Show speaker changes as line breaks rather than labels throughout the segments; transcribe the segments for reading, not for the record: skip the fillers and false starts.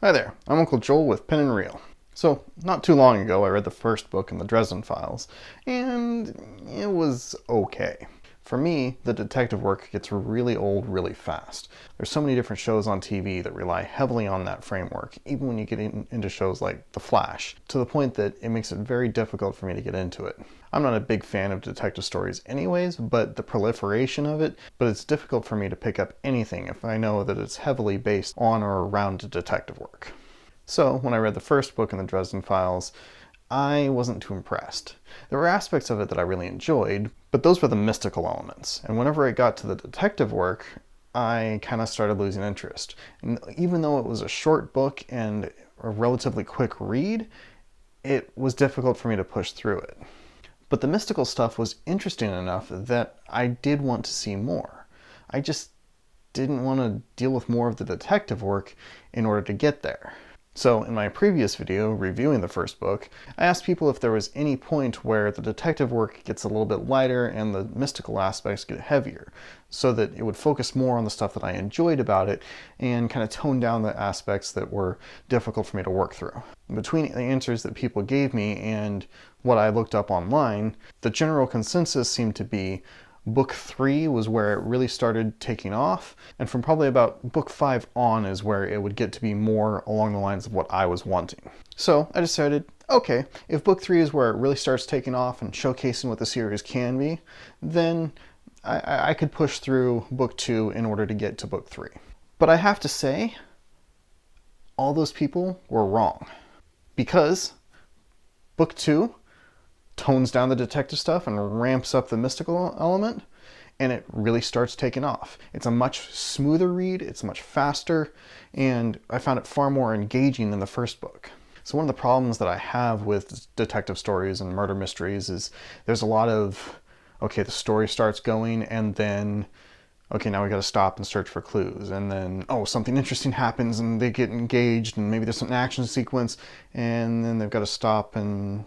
Hi there, I'm Uncle Joel with Pen and Reel. So, not too long ago I read the first book in the Dresden Files, and it was okay. For me, the detective work gets really old really fast. There's so many different shows on TV that rely heavily on that framework, even when you get into shows like The Flash, to the point that it makes it very difficult for me to get into it. I'm not a big fan of detective stories anyways, but the proliferation of it, but it's difficult for me to pick up anything if I know that it's heavily based on or around detective work. So, when I read the first book in the Dresden Files, I wasn't too impressed. There were aspects of it that I really enjoyed, but those were the mystical elements. And whenever it got to the detective work, I kind of started losing interest. And even though it was a short book and a relatively quick read, it was difficult for me to push through it. But the mystical stuff was interesting enough that I did want to see more. I just didn't want to deal with more of the detective work in order to get there. So in my previous video reviewing the first book, I asked people if there was any point where the detective work gets a little bit lighter and the mystical aspects get heavier, so that it would focus more on the stuff that I enjoyed about it and kind of tone down the aspects that were difficult for me to work through. Between the answers that people gave me and what I looked up online, the general consensus seemed to be Book 3 was where it really started taking off, and from probably about Book 5 on is where it would get to be more along the lines of what I was wanting. So I decided, okay, if Book 3 is where it really starts taking off and showcasing what the series can be, then I could push through Book 2 in order to get to Book 3. But I have to say, all those people were wrong. Because Book 2 tones down the detective stuff and ramps up the mystical element, and it really starts taking off. It's a much smoother read, it's much faster, and I found it far more engaging than the first book. So one of the problems that I have with detective stories and murder mysteries is there's a lot of, okay, the story starts going and then, okay, now we gotta stop and search for clues, and then, oh, something interesting happens and they get engaged and maybe there's an action sequence and then they've got to stop and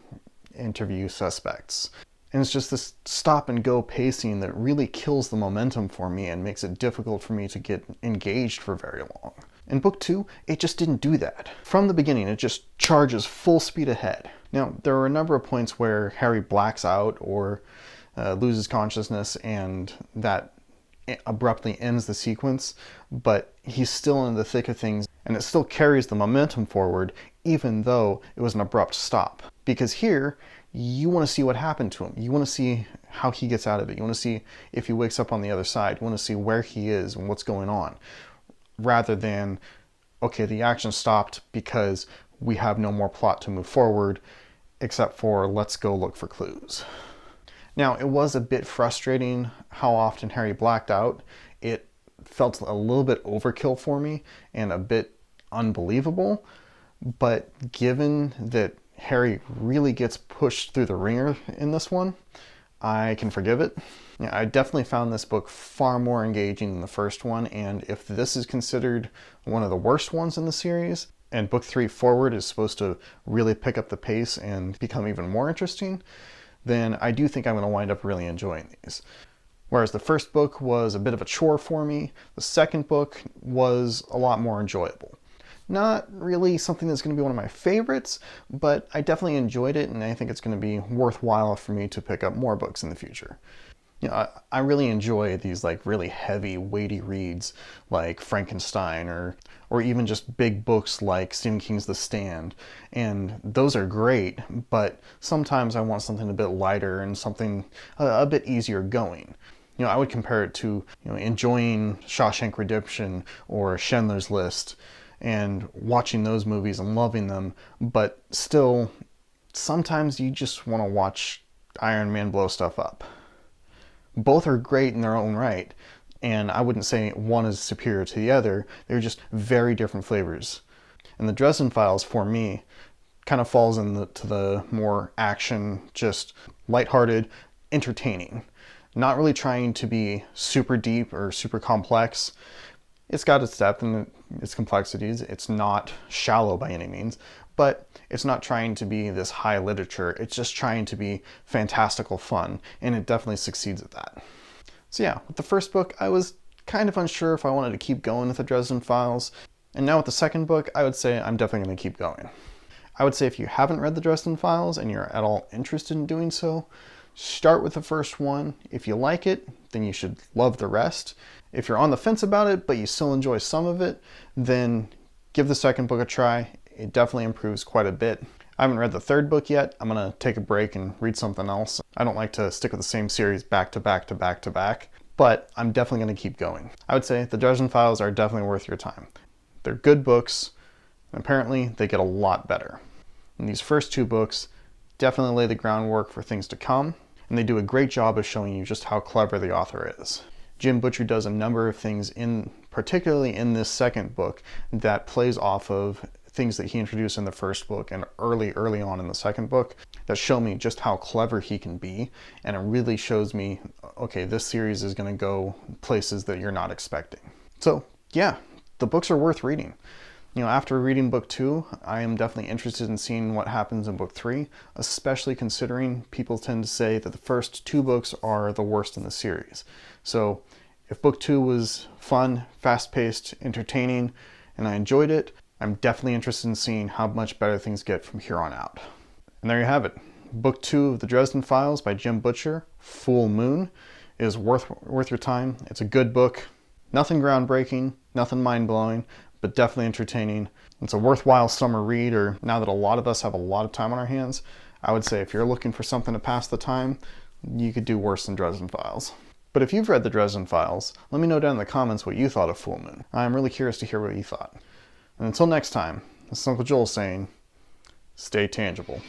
interview suspects. And it's just this stop and go pacing that really kills the momentum for me and makes it difficult for me to get engaged for very long. In Book 2, it just didn't do that. From the beginning, it just charges full speed ahead. Now, there are a number of points where Harry blacks out or loses consciousness and that abruptly ends the sequence, but he's still in the thick of things and it still carries the momentum forward even though it was an abrupt stop. Because here, you want to see what happened to him. You want to see how he gets out of it. You want to see if he wakes up on the other side. You want to see where he is and what's going on. Rather than, okay, the action stopped because we have no more plot to move forward, except for let's go look for clues. Now, it was a bit frustrating how often Harry blacked out. It felt a little bit overkill for me and a bit unbelievable, but given that Harry really gets pushed through the ringer in this one, I can forgive it. Yeah, I definitely found this book far more engaging than the first one, and if this is considered one of the worst ones in the series, and Book 3 forward is supposed to really pick up the pace and become even more interesting, then I do think I'm going to wind up really enjoying these. Whereas the first book was a bit of a chore for me, the second book was a lot more enjoyable. Not really something that's going to be one of my favorites, but I definitely enjoyed it, and I think it's going to be worthwhile for me to pick up more books in the future. You know, I really enjoy these like really heavy, weighty reads like Frankenstein or even just big books like Stephen King's The Stand, and those are great, but sometimes I want something a bit lighter and something a bit easier going. You know, I would compare it to, you know, enjoying Shawshank Redemption or Schindler's List and watching those movies and loving them, but still, sometimes you just want to watch Iron Man blow stuff up. Both are great in their own right, and I wouldn't say one is superior to the other. They're just very different flavors. And the Dresden Files, for me, kind of falls into the more action, just lighthearted, entertaining. Not really trying to be super deep or super complex. It's got its depth and its complexities. It's not shallow by any means, but it's not trying to be this high literature. It's just trying to be fantastical fun, and it definitely succeeds at that. So yeah, with the first book, I was kind of unsure if I wanted to keep going with the Dresden Files. And now with the second book, I would say I'm definitely going to keep going. I would say if you haven't read the Dresden Files and you're at all interested in doing so, start with the first one. If you like it, then you should love the rest. If you're on the fence about it, but you still enjoy some of it, then give the second book a try. It definitely improves quite a bit. I haven't read the third book yet. I'm going to take a break and read something else. I don't like to stick with the same series back to back to back to back, but I'm definitely going to keep going. I would say the Dresden Files are definitely worth your time. They're good books, and apparently they get a lot better. And these first two books definitely lay the groundwork for things to come, and they do a great job of showing you just how clever the author is. Jim Butcher does a number of things, particularly in this second book, that plays off of things that he introduced in the first book and early on in the second book that show me just how clever he can be, and it really shows me, okay, this series is going to go places that you're not expecting. So yeah, the books are worth reading. You know, after reading book 2, I am definitely interested in seeing what happens in book 3, especially considering people tend to say that the first 2 books are the worst in the series. So if book 2 was fun, fast-paced, entertaining, and I enjoyed it, I'm definitely interested in seeing how much better things get from here on out. And there you have it. Book 2 of the Dresden Files by Jim Butcher, Full Moon, is worth your time. It's a good book. Nothing groundbreaking, nothing mind-blowing, but definitely entertaining. It's a worthwhile summer read, or now that a lot of us have a lot of time on our hands, I would say if you're looking for something to pass the time, you could do worse than Dresden Files. But if you've read the Dresden Files, let me know down in the comments what you thought of Full Moon. I'm really curious to hear what you thought. And until next time, this is Uncle Joel saying, stay tangible.